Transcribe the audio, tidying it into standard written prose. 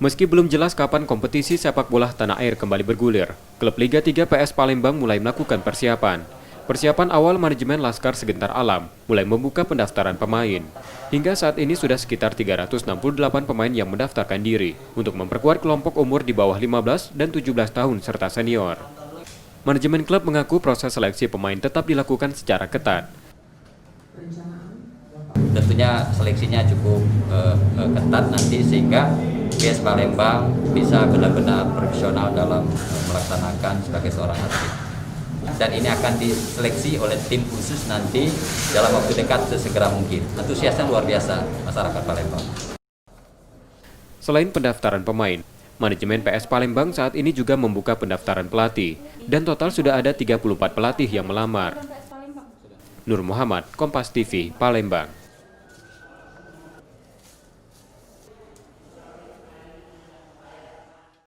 Meski belum jelas kapan kompetisi sepak bola tanah air kembali bergulir, klub Liga 3 PS Palembang mulai melakukan persiapan. Persiapan awal manajemen Laskar Segentar Alam mulai membuka pendaftaran pemain. Hingga saat ini sudah sekitar 368 pemain yang mendaftarkan diri untuk memperkuat kelompok umur di bawah 15 dan 17 tahun serta senior. Manajemen klub mengaku proses seleksi pemain tetap dilakukan secara ketat. Tentunya seleksinya cukup ketat nanti sehingga PS Palembang bisa benar-benar profesional dalam melaksanakan sebagai seorang atlet. Dan ini akan diseleksi oleh tim khusus nanti dalam waktu dekat sesegera mungkin. Antusiasnya luar biasa masyarakat Palembang. Selain pendaftaran pemain, manajemen PS Palembang saat ini juga membuka pendaftaran pelatih dan total sudah ada 34 pelatih yang melamar. Nur Muhammad, Kompas TV, Palembang.